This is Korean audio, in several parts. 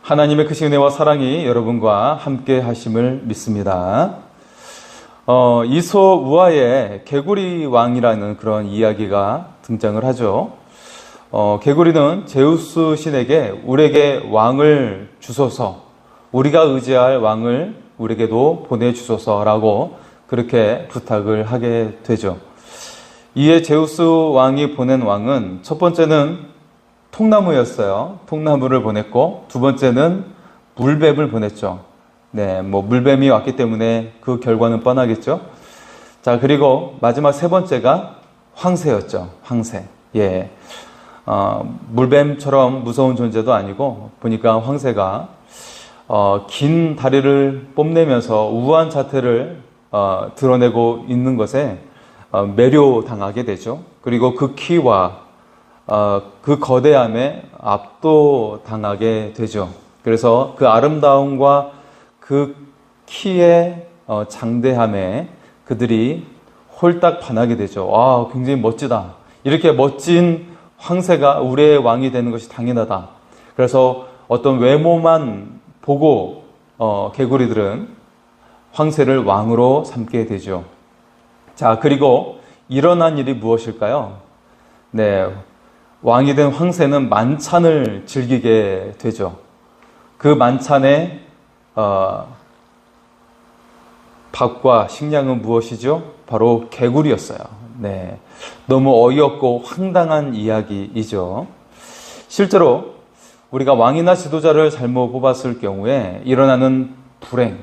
하나님의 크신 은혜와 사랑이 여러분과 함께 하심을 믿습니다. 이소 우화에 개구리 왕이라는 그런 이야기가 등장을 하죠. 개구리는 제우스 신에게 우리에게 왕을 주소서, 우리가 의지할 왕을 우리에게도 보내주소서라고 그렇게 부탁을 하게 되죠. 이에 제우스 왕이 보낸 왕은 첫 번째는 통나무였어요. 통나무를 보냈고, 두 번째는 물뱀을 보냈죠. 물뱀이 왔기 때문에 그 결과는 뻔하겠죠. 자, 그리고 마지막 세 번째가 황새였죠. 황새. 물뱀처럼 무서운 존재도 아니고, 보니까 황새가 긴 다리를 뽐내면서 우아한 자태를 드러내고 있는 것에 매료당하게 되죠. 그리고 그 키와 그 거대함에 압도당하게 되죠. 그래서 그 아름다움과 그 키의 장대함에 그들이 홀딱 반하게 되죠. 굉장히 멋지다. 이렇게 멋진 황새가 우리의 왕이 되는 것이 당연하다. 그래서 어떤 외모만 보고 개구리들은 황새를 왕으로 삼게 되죠. 자, 그리고 일어난 일이 무엇일까요? 왕이 된 황새는 만찬을 즐기게 되죠. 그 만찬에 밥과 식량은 무엇이죠? 바로 개구리였어요. 너무 어이없고 황당한 이야기이죠. 실제로 우리가 왕이나 지도자를 잘못 뽑았을 경우에 일어나는 불행,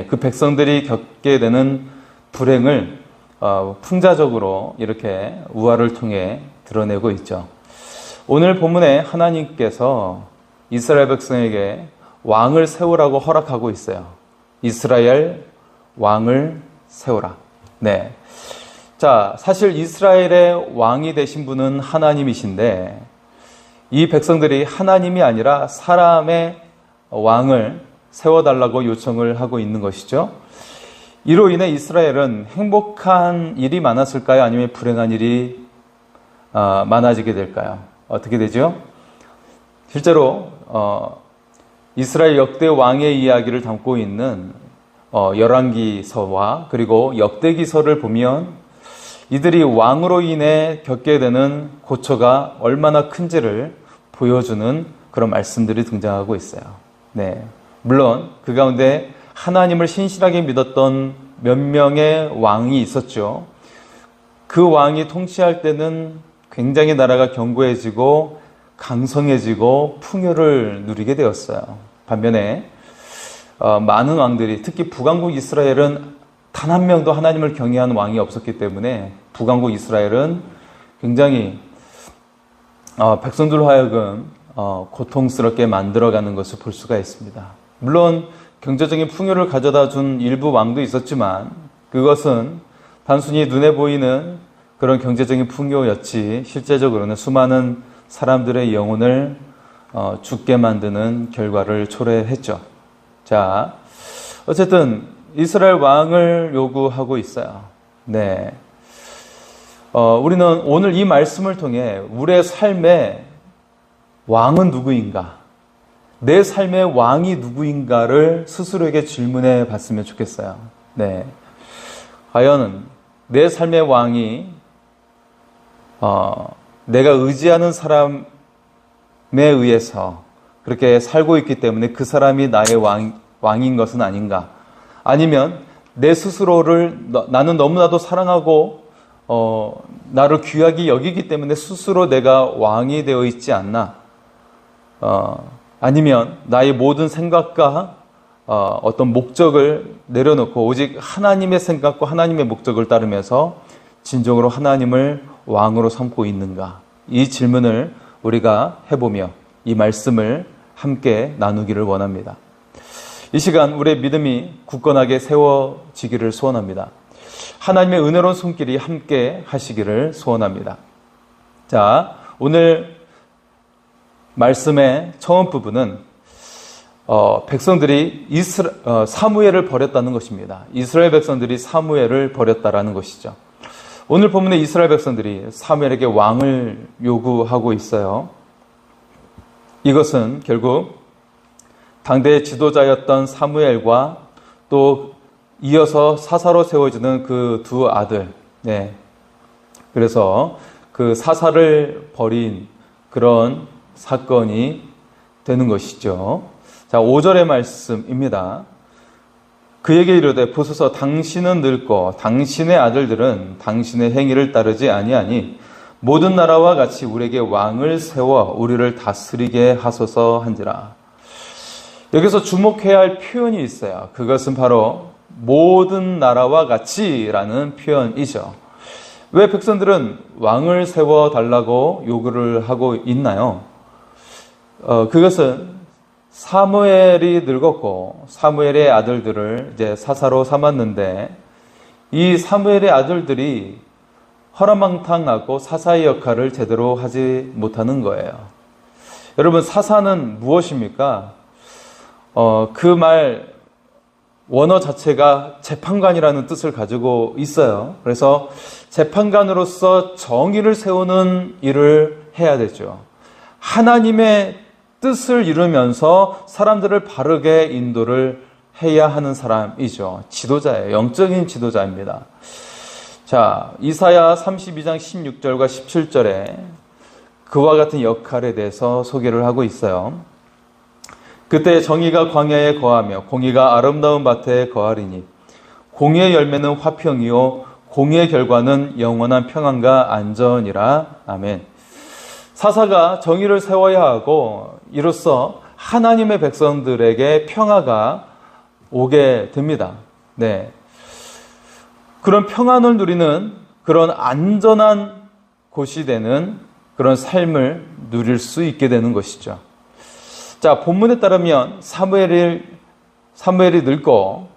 그 백성들이 겪게 되는 불행을 풍자적으로 이렇게 우화를 통해 드러내고 있죠. 오늘 본문에 하나님께서 이스라엘 백성에게 왕을 세우라고 허락하고 있어요. 이스라엘 왕을 세우라. 자, 사실 이스라엘의 왕이 되신 분은 하나님이신데, 이 백성들이 하나님이 아니라 사람의 왕을 세워달라고 요청을 하고 있는 것이죠. 이로 인해 이스라엘은 행복한 일이 많았을까요? 아니면 불행한 일이 많아지게 될까요? 어떻게 되죠? 실제로 이스라엘 역대 왕의 이야기를 담고 있는 열왕기서와 그리고 역대기서를 보면 이들이 왕으로 인해 겪게 되는 고초가 얼마나 큰지를 보여주는 그런 말씀들이 등장하고 있어요. 물론 그 가운데 하나님을 신실하게 믿었던 몇 명의 왕이 있었죠. 그 왕이 통치할 때는 굉장히 나라가 견고해지고 강성해지고 풍요를 누리게 되었어요. 반면에 많은 왕들이, 특히 북왕국 이스라엘은 단 한 명도 하나님을 경외하는 왕이 없었기 때문에 북왕국 이스라엘은 굉장히 백성들로 하여금 고통스럽게 만들어가는 것을 볼 수가 있습니다. 물론 경제적인 풍요를 가져다 준 일부 왕도 있었지만 그것은 단순히 눈에 보이는 그런 경제적인 풍요였지 실제적으로는 수많은 사람들의 영혼을 죽게 만드는 결과를 초래했죠. 자, 어쨌든 이스라엘 왕을 요구하고 있어요. 우리는 오늘 이 말씀을 통해 우리의 삶의 왕은 누구인가, 내 삶의 왕이 누구인가를 스스로에게 질문해 봤으면 좋겠어요. 과연 내 삶의 왕이 내가 의지하는 사람에 의해서 그렇게 살고 있기 때문에 그 사람이 나의 왕인 것은 아닌가? 아니면 내 스스로를 나는 너무나도 사랑하고 나를 귀하게 여기기 때문에 스스로 내가 왕이 되어 있지 않나? 아니면 나의 모든 생각과 어떤 목적을 내려놓고 오직 하나님의 생각과 하나님의 목적을 따르면서 진정으로 하나님을 왕으로 삼고 있는가? 이 질문을 우리가 해보며 이 말씀을 함께 나누기를 원합니다. 이 시간 우리의 믿음이 굳건하게 세워지기를 소원합니다. 하나님의 은혜로운 손길이 함께 하시기를 소원합니다. 자, 오늘 말씀의 처음 부분은 백성들이 사무엘을 버렸다는 것입니다. 이스라엘 백성들이 사무엘을 버렸다라는 것이죠. 오늘 본문의 이스라엘 백성들이 사무엘에게 왕을 요구하고 있어요. 이것은 결국 당대의 지도자였던 사무엘과 또 이어서 사사로 세워지는 그 두 아들. 네. 그래서 그 사사를 벌인 그런 사건이 되는 것이죠. 자, 5절의 말씀입니다. 그에게 이르되 보소서 당신은 늙고 당신의 아들들은 당신의 행위를 따르지 아니하니 모든 나라와 같이 우리에게 왕을 세워 우리를 다스리게 하소서 한지라. 여기서 주목해야 할 표현이 있어요. 그것은 바로 모든 나라와 같이라는 표현이죠. 왜 백성들은 왕을 세워달라고 요구를 하고 있나요? 그것은 사무엘이 늙었고 사무엘의 아들들을 이제 사사로 삼았는데 이 사무엘의 아들들이 허랑방탕하고 사사의 역할을 제대로 하지 못하는 거예요. 여러분, 사사는 무엇입니까? 그 말 원어 자체가 재판관이라는 뜻을 가지고 있어요. 그래서 재판관으로서 정의를 세우는 일을 해야 되죠. 하나님의 뜻을 이루면서 사람들을 바르게 인도를 해야 하는 사람이죠. 지도자예요. 영적인 지도자입니다. 자, 이사야 32장 16절과 17절에 그와 같은 역할에 대해서 소개를 하고 있어요. 그때 정의가 광야에 거하며 공의가 아름다운 밭에 거하리니 공의의 열매는 화평이요 공의의 결과는 영원한 평안과 안전이라. 아멘. 사사가 정의를 세워야 하고 이로써 하나님의 백성들에게 평화가 오게 됩니다. 네. 그런 평안을 누리는 그런 안전한 곳이 되는 그런 삶을 누릴 수 있게 되는 것이죠. 자, 본문에 따르면 사무엘이 늙고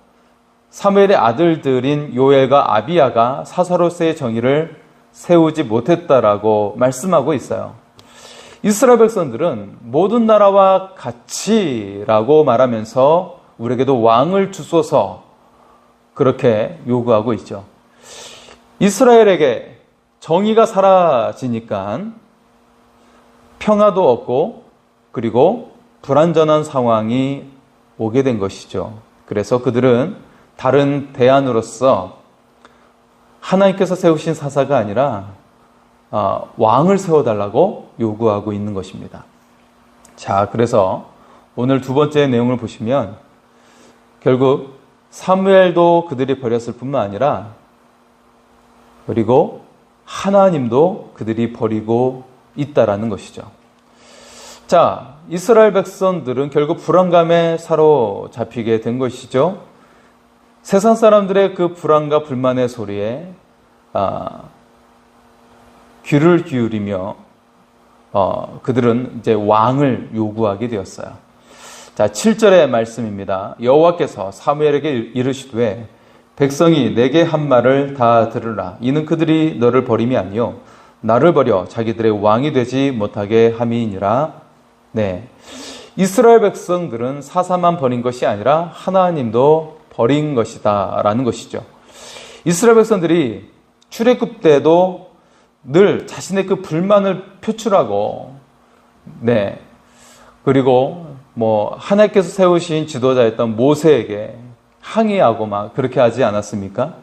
사무엘의 아들들인 요엘과 아비야가 사사로서의 정의를 세우지 못했다라고 말씀하고 있어요. 이스라엘 백성들은 모든 나라와 같이라고 말하면서 우리에게도 왕을 주소서 그렇게 요구하고 있죠. 이스라엘에게 정의가 사라지니까 평화도 없고 그리고 불안전한 상황이 오게 된 것이죠. 그래서 그들은 다른 대안으로서 하나님께서 세우신 사사가 아니라 왕을 세워달라고 요구하고 있는 것입니다. 자, 그래서 오늘 두 번째 내용을 보시면 결국 사무엘도 그들이 버렸을 뿐만 아니라 그리고 하나님도 그들이 버리고 있다라는 것이죠. 자, 이스라엘 백성들은 결국 불안감에 사로잡히게 된 것이죠. 세상 사람들의 그 불안과 불만의 소리에 귀를 기울이며 그들은 이제 왕을 요구하게 되었어요. 자, 7절의 말씀입니다. 여호와께서 사무엘에게 이르시되 백성이 내게 한 말을 다 들으라. 이는 그들이 너를 버림이 아니요 나를 버려 자기들의 왕이 되지 못하게 함이니라. 네, 이스라엘 백성들은 사사만 버린 것이 아니라 하나님도 버린 것이다 라는 것이죠. 이스라엘 백성들이 출애굽 때도 늘 자신의 그 불만을 표출하고 네, 그리고 하나님께서 세우신 지도자였던 모세에게 항의하고 막 그렇게 하지 않았습니까?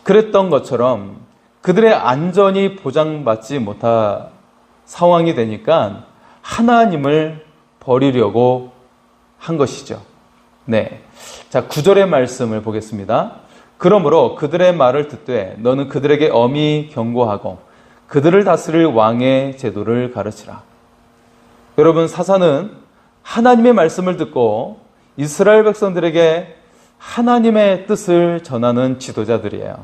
그랬던 것처럼 그들의 안전이 보장받지 못한 상황이 되니까 하나님을 버리려고 한 것이죠. 네. 자, 9절의 말씀을 보겠습니다. 그러므로 그들의 말을 듣되 너는 그들에게 엄히 경고하고 그들을 다스릴 왕의 제도를 가르치라. 여러분, 사사는 하나님의 말씀을 듣고 이스라엘 백성들에게 하나님의 뜻을 전하는 지도자들이에요.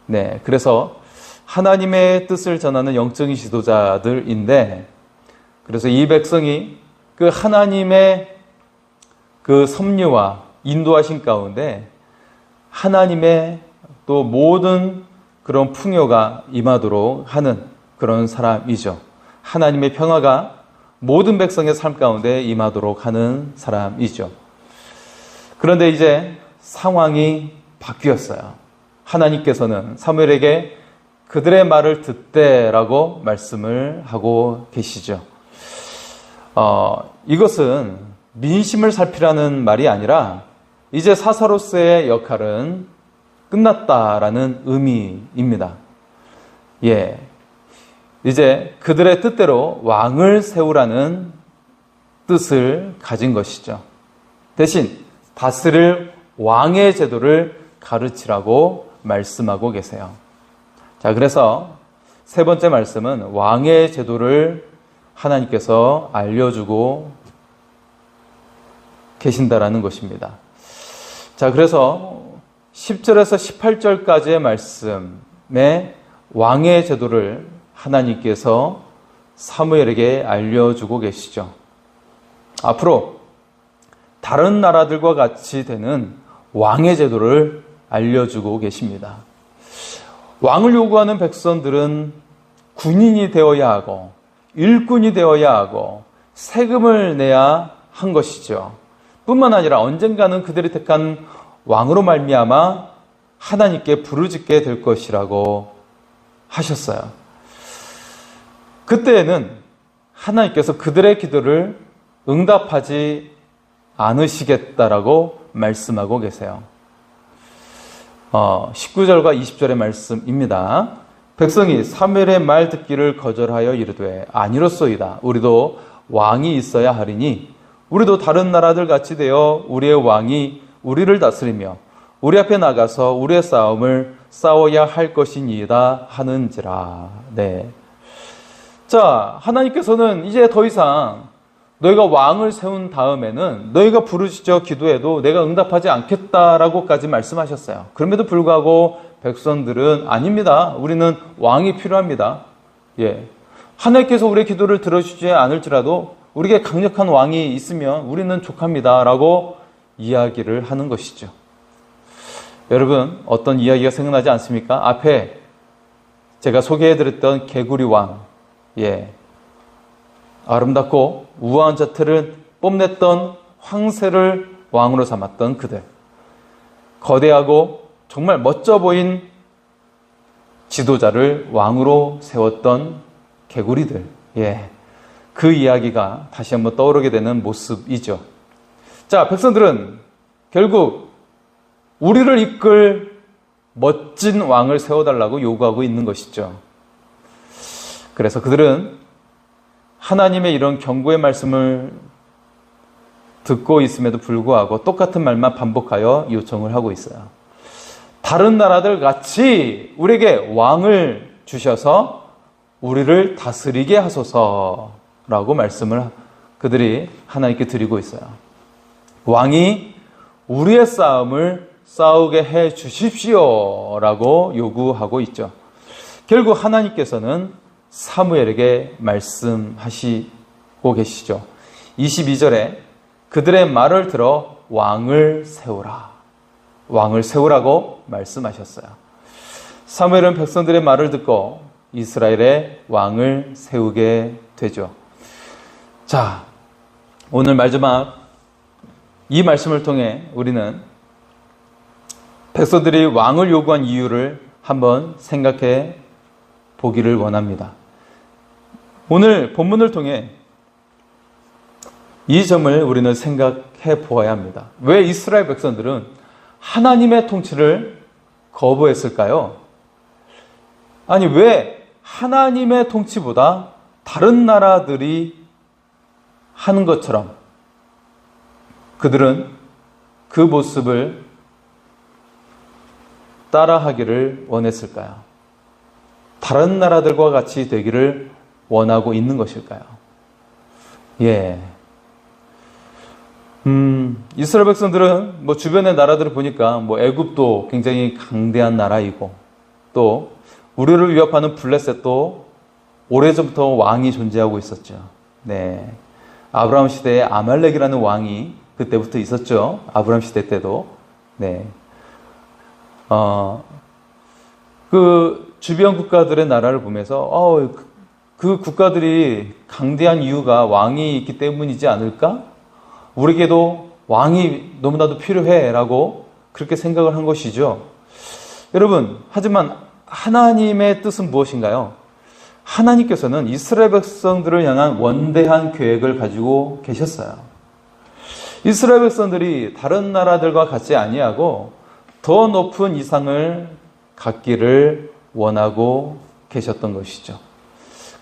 네. 그래서 하나님의 뜻을 전하는 영적인 지도자들인데 그래서 이 백성이 그 하나님의 그 섭리와 인도하신 가운데 하나님의 또 모든 그런 풍요가 임하도록 하는 그런 사람이죠. 하나님의 평화가 모든 백성의 삶 가운데 임하도록 하는 사람이죠. 그런데 이제 상황이 바뀌었어요. 하나님께서는 사무엘에게 그들의 말을 듣되라고 말씀을 하고 계시죠. 이것은 민심을 살피라는 말이 아니라 이제 사사로서의 역할은 끝났다라는 의미입니다. 예. 이제 그들의 뜻대로 왕을 세우라는 뜻을 가진 것이죠. 대신 다스릴 왕의 제도를 가르치라고 말씀하고 계세요. 자, 그래서 세 번째 말씀은 왕의 제도를 하나님께서 알려주고 계신다라는 것입니다. 자, 그래서 10절에서 18절까지의 말씀에 왕의 제도를 하나님께서 사무엘에게 알려주고 계시죠. 앞으로 다른 나라들과 같이 되는 왕의 제도를 알려주고 계십니다. 왕을 요구하는 백성들은 군인이 되어야 하고 일꾼이 되어야 하고 세금을 내야 한 것이죠. 뿐만 아니라 언젠가는 그들이 택한 왕으로 말미암아 하나님께 부르짖게 될 것이라고 하셨어요. 그때에는 하나님께서 그들의 기도를 응답하지 않으시겠다라고 말씀하고 계세요. 19절과 20절의 말씀입니다. 백성이 사무엘의 말 듣기를 거절하여 이르되 아니로소이다. 우리도 왕이 있어야 하리니 우리도 다른 나라들 같이 되어 우리의 왕이 우리를 다스리며 우리 앞에 나가서 우리의 싸움을 싸워야 할 것이니이다 하는지라. 네. 자, 하나님께서는 이제 더 이상 너희가 왕을 세운 다음에는 너희가 부르짖어 기도해도 내가 응답하지 않겠다라고까지 말씀하셨어요. 그럼에도 불구하고 백성들은 아닙니다. 우리는 왕이 필요합니다. 예. 하나님께서 우리의 기도를 들어주지 않을지라도 우리에게 강력한 왕이 있으면 우리는 족합니다. 라고 이야기를 하는 것이죠. 여러분, 어떤 이야기가 생각나지 않습니까? 앞에 제가 소개해드렸던 개구리 왕. 예. 아름답고 우아한 자태를 뽐냈던 황새를 왕으로 삼았던 그들. 거대하고 정말 멋져 보인 지도자를 왕으로 세웠던 개구리들. 예. 그 이야기가 다시 한번 떠오르게 되는 모습이죠. 자, 백성들은 결국 우리를 이끌 멋진 왕을 세워달라고 요구하고 있는 것이죠. 그래서 그들은 하나님의 이런 경고의 말씀을 듣고 있음에도 불구하고 똑같은 말만 반복하여 요청을 하고 있어요. 다른 나라들 같이 우리에게 왕을 주셔서 우리를 다스리게 하소서라고 말씀을 그들이 하나님께 드리고 있어요. 왕이 우리의 싸움을 싸우게 해 주십시오라고 요구하고 있죠. 결국 하나님께서는 사무엘에게 말씀하시고 계시죠. 22절에 그들의 말을 들어 왕을 세우라. 왕을 세우라고 말씀하셨어요. 사무엘은 백성들의 말을 듣고 이스라엘의 왕을 세우게 되죠. 자, 오늘 마지막 이 말씀을 통해 우리는 백성들이 왕을 요구한 이유를 한번 생각해 보기를 원합니다. 오늘 본문을 통해 이 점을 우리는 생각해 보아야 합니다. 왜 이스라엘 백성들은 하나님의 통치를 거부했을까요? 아니, 왜 하나님의 통치보다 다른 나라들이 하는 것처럼 그들은 그 모습을 따라하기를 원했을까요? 다른 나라들과 같이 되기를 원하고 있는 것일까요? 예. 이스라엘 백성들은 주변의 나라들을 보니까 애굽도 굉장히 강대한 나라이고 또 우리를 위협하는 블레셋도 오래전부터 왕이 존재하고 있었죠. 네. 아브라함 시대에 아말렉이라는 왕이 그때부터 있었죠. 아브라함 시대 때도. 네. 그 주변 국가들의 나라를 보면서 그 국가들이 강대한 이유가 왕이 있기 때문이지 않을까? 우리에게도 왕이 너무나도 필요해 라고 그렇게 생각을 한 것이죠. 여러분, 하지만 하나님의 뜻은 무엇인가요? 하나님께서는 이스라엘 백성들을 향한 원대한 계획을 가지고 계셨어요. 이스라엘 백성들이 다른 나라들과 같지 아니하고 더 높은 이상을 갖기를 원하고 계셨던 것이죠.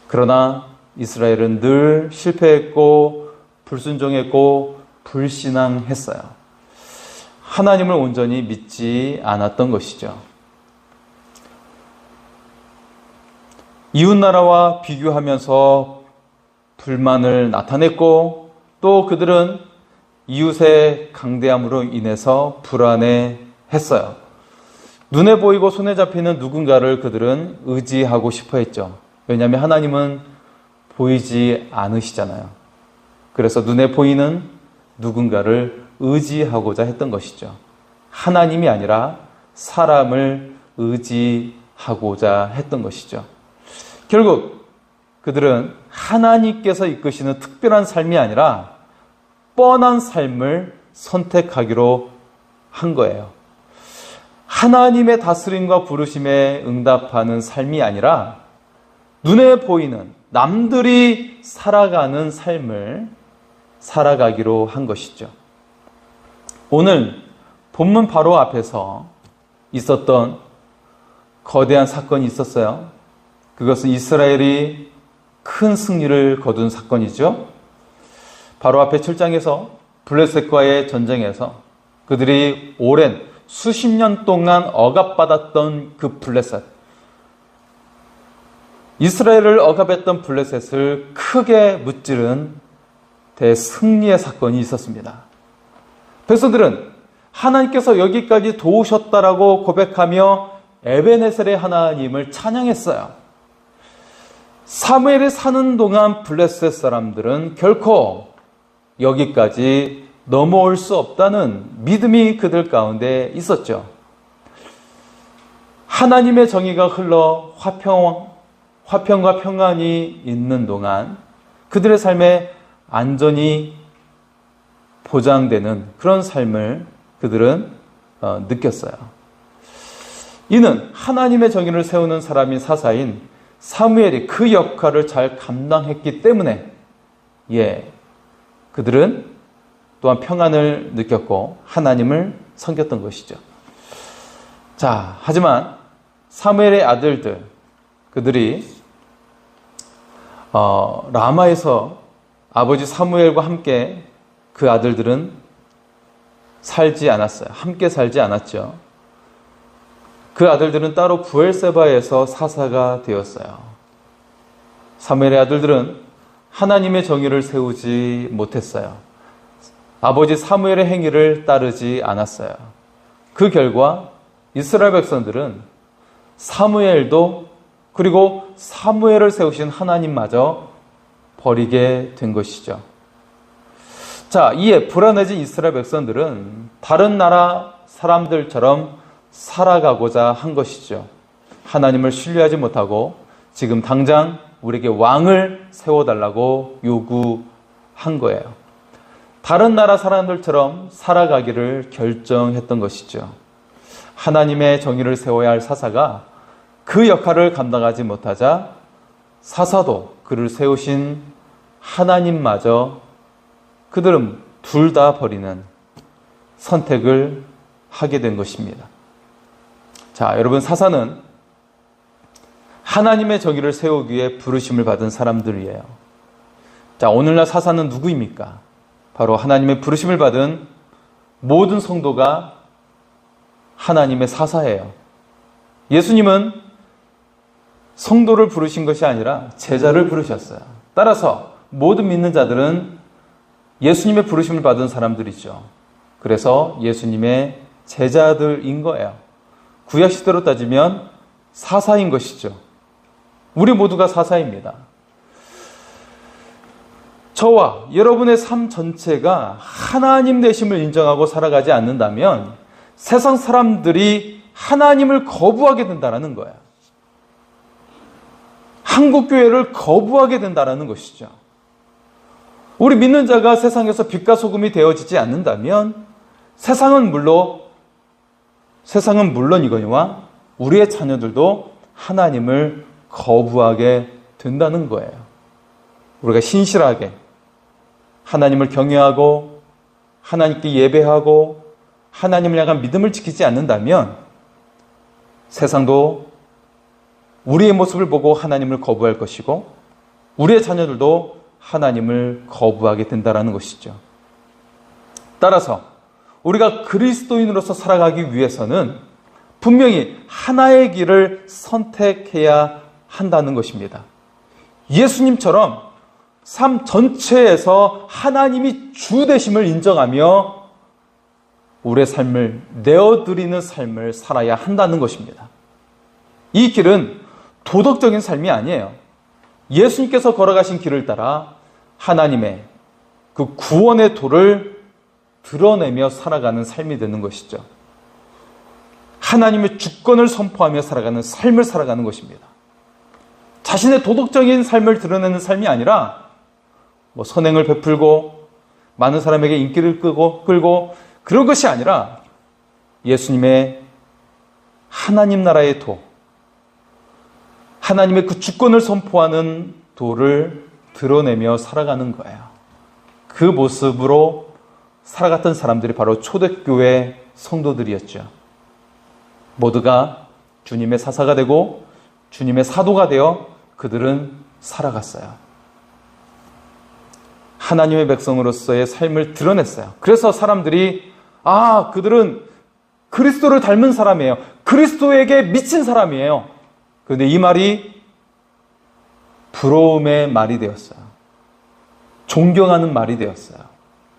그러나 이스라엘은 늘 실패했고 불순종했고 불신앙했어요. 하나님을 온전히 믿지 않았던 것이죠. 이웃나라와 비교하면서 불만을 나타냈고 또 그들은 이웃의 강대함으로 인해서 불안해했어요. 눈에 보이고 손에 잡히는 누군가를 그들은 의지하고 싶어 했죠. 왜냐하면 하나님은 보이지 않으시잖아요. 그래서 눈에 보이는 누군가를 의지하고자 했던 것이죠. 하나님이 아니라 사람을 의지하고자 했던 것이죠. 결국 그들은 하나님께서 이끄시는 특별한 삶이 아니라 뻔한 삶을 선택하기로 한 거예요. 하나님의 다스림과 부르심에 응답하는 삶이 아니라 눈에 보이는 남들이 살아가는 삶을 살아가기로 한 것이죠. 오늘 본문 바로 앞에서 있었던 거대한 사건이 있었어요. 그것은 이스라엘이 큰 승리를 거둔 사건이죠. 바로 앞에 7장에서 블레셋과의 전쟁에서 그들이 오랜 수십 년 동안 억압받았던 그 블레셋, 이스라엘을 억압했던 블레셋을 크게 무찌른 대승리의 사건이 있었습니다. 백성들은 하나님께서 여기까지 도우셨다라고 고백하며 에베네셀의 하나님을 찬양했어요. 사무엘이 사는 동안 블레셋 사람들은 결코 여기까지 넘어올 수 없다는 믿음이 그들 가운데 있었죠. 하나님의 정의가 흘러 화평과 평안이 있는 동안 그들의 삶에 안전이 보장되는 그런 삶을 그들은 느꼈어요. 이는 하나님의 정의를 세우는 사람인 사사인 사무엘이 그 역할을 잘 감당했기 때문에 그들은 또한 평안을 느꼈고 하나님을 섬겼던 것이죠. 자, 하지만 사무엘의 아들들, 그들이 라마에서 아버지 사무엘과 함께 그 아들들은 살지 않았어요. 함께 살지 않았죠. 그 아들들은 따로 부엘세바에서 사사가 되었어요. 사무엘의 아들들은 하나님의 정의를 세우지 못했어요. 아버지 사무엘의 행위를 따르지 않았어요. 그 결과 이스라엘 백성들은 사무엘도 그리고 사무엘을 세우신 하나님마저 버리게 된 것이죠. 자, 이에 불안해진 이스라엘 백성들은 다른 나라 사람들처럼 살아가고자 한 것이죠. 하나님을 신뢰하지 못하고 지금 당장 우리에게 왕을 세워달라고 요구한 거예요. 다른 나라 사람들처럼 살아가기를 결정했던 것이죠. 하나님의 정의를 세워야 할 사사가 그 역할을 감당하지 못하자 사사도 그를 세우신 하나님마저 그들은 둘 다 버리는 선택을 하게 된 것입니다. 자, 여러분, 사사는 하나님의 정의를 세우기 위해 부르심을 받은 사람들이에요. 자, 오늘날 사사는 누구입니까? 바로 하나님의 부르심을 받은 모든 성도가 하나님의 사사예요. 예수님은 성도를 부르신 것이 아니라 제자를 부르셨어요. 따라서 모든 믿는 자들은 예수님의 부르심을 받은 사람들이죠. 그래서 예수님의 제자들인 거예요. 구약시대로 따지면 사사인 것이죠. 우리 모두가 사사입니다. 저와 여러분의 삶 전체가 하나님 되심을 인정하고 살아가지 않는다면 세상 사람들이 하나님을 거부하게 된다는 거예요. 한국교회를 거부하게 된다는 것이죠. 우리 믿는 자가 세상에서 빛과 소금이 되어지지 않는다면 세상은 물론이거니와 우리의 자녀들도 하나님을 거부하게 된다는 거예요. 우리가 신실하게 하나님을 경외하고 하나님께 예배하고 하나님을 향한 믿음을 지키지 않는다면 세상도 우리의 모습을 보고 하나님을 거부할 것이고 우리의 자녀들도 하나님을 거부하게 된다는 것이죠. 따라서 우리가 그리스도인으로서 살아가기 위해서는 분명히 하나의 길을 선택해야 한다는 것입니다. 예수님처럼 삶 전체에서 하나님이 주 되심을 인정하며 우리의 삶을 내어드리는 삶을 살아야 한다는 것입니다. 이 길은 도덕적인 삶이 아니에요. 예수님께서 걸어가신 길을 따라 하나님의 그 구원의 도를 드러내며 살아가는 삶이 되는 것이죠. 하나님의 주권을 선포하며 살아가는 삶을 살아가는 것입니다. 자신의 도덕적인 삶을 드러내는 삶이 아니라 선행을 베풀고 많은 사람에게 인기를 끌고 그런 것이 아니라 예수님의 하나님 나라의 도, 하나님의 그 주권을 선포하는 도를 드러내며 살아가는 거예요. 그 모습으로 살아갔던 사람들이 바로 초대교회 성도들이었죠. 모두가 주님의 사사가 되고 주님의 사도가 되어 그들은 살아갔어요. 하나님의 백성으로서의 삶을 드러냈어요. 그래서 사람들이 그들은 그리스도를 닮은 사람이에요. 그리스도에게 미친 사람이에요. 그런데 이 말이 부러움의 말이 되었어요. 존경하는 말이 되었어요.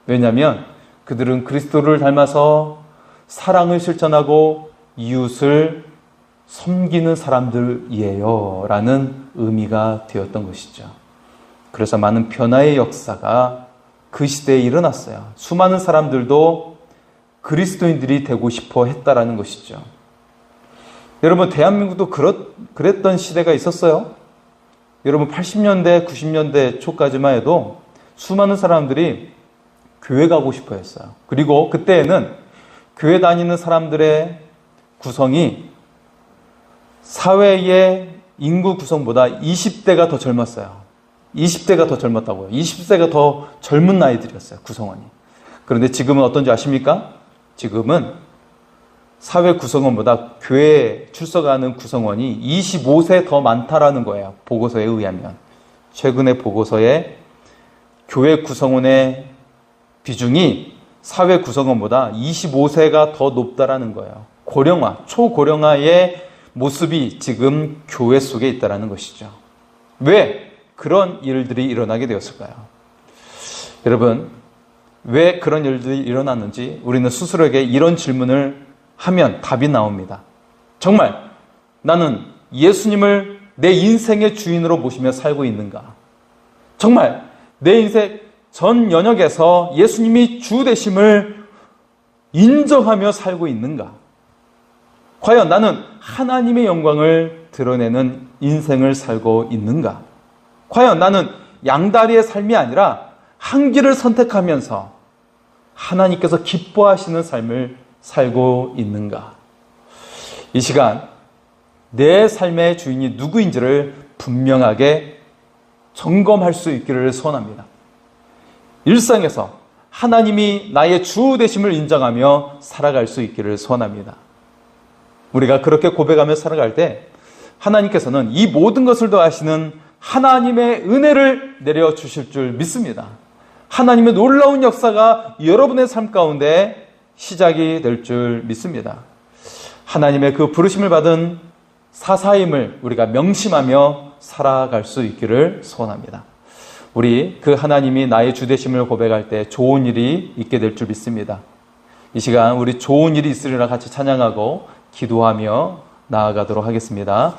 왜냐하면 그들은 그리스도를 닮아서 사랑을 실천하고 이웃을 섬기는 사람들이에요 라는 의미가 되었던 것이죠. 그래서 많은 변화의 역사가 그 시대에 일어났어요. 수많은 사람들도 그리스도인들이 되고 싶어 했다라는 것이죠. 여러분, 대한민국도 그랬던 시대가 있었어요. 여러분, 80년대, 90년대 초까지만 해도 수많은 사람들이 교회 가고 싶어 했어요. 그리고 그때에는 교회 다니는 사람들의 구성이 사회의 인구 구성보다 20대가 더 젊었어요. 20대가 더 젊었다고요. 20세가 더 젊은 나이들이었어요, 구성원이. 그런데 지금은 어떤지 아십니까? 지금은 사회 구성원보다 교회에 출석하는 구성원이 25세 더 많다라는 거예요. 보고서에 의하면. 최근의 보고서에 교회 구성원의 비중이 사회 구성원보다 25세가 더 높다라는 거예요. 고령화, 초고령화의 모습이 지금 교회 속에 있다라는 것이죠. 왜 그런 일들이 일어나게 되었을까요? 여러분, 왜 그런 일들이 일어났는지 우리는 스스로에게 이런 질문을 하면 답이 나옵니다. 정말 나는 예수님을 내 인생의 주인으로 모시며 살고 있는가? 정말 내 인생 전 영역에서 예수님이 주 되심을 인정하며 살고 있는가? 과연 나는 하나님의 영광을 드러내는 인생을 살고 있는가? 과연 나는 양다리의 삶이 아니라 한 길을 선택하면서 하나님께서 기뻐하시는 삶을 살고 있는가? 이 시간 내 삶의 주인이 누구인지를 분명하게 점검할 수 있기를 소원합니다. 일상에서 하나님이 나의 주 되심을 인정하며 살아갈 수 있기를 소원합니다. 우리가 그렇게 고백하며 살아갈 때 하나님께서는 이 모든 것을 더하시는 하나님의 은혜를 내려주실 줄 믿습니다. 하나님의 놀라운 역사가 여러분의 삶 가운데 시작이 될 줄 믿습니다. 하나님의 그 부르심을 받은 사사임을 우리가 명심하며 살아갈 수 있기를 소원합니다. 우리 그 하나님이 나의 주 되심을 고백할 때 좋은 일이 있게 될 줄 믿습니다. 이 시간 우리 좋은 일이 있으리라 같이 찬양하고 기도하며 나아가도록 하겠습니다.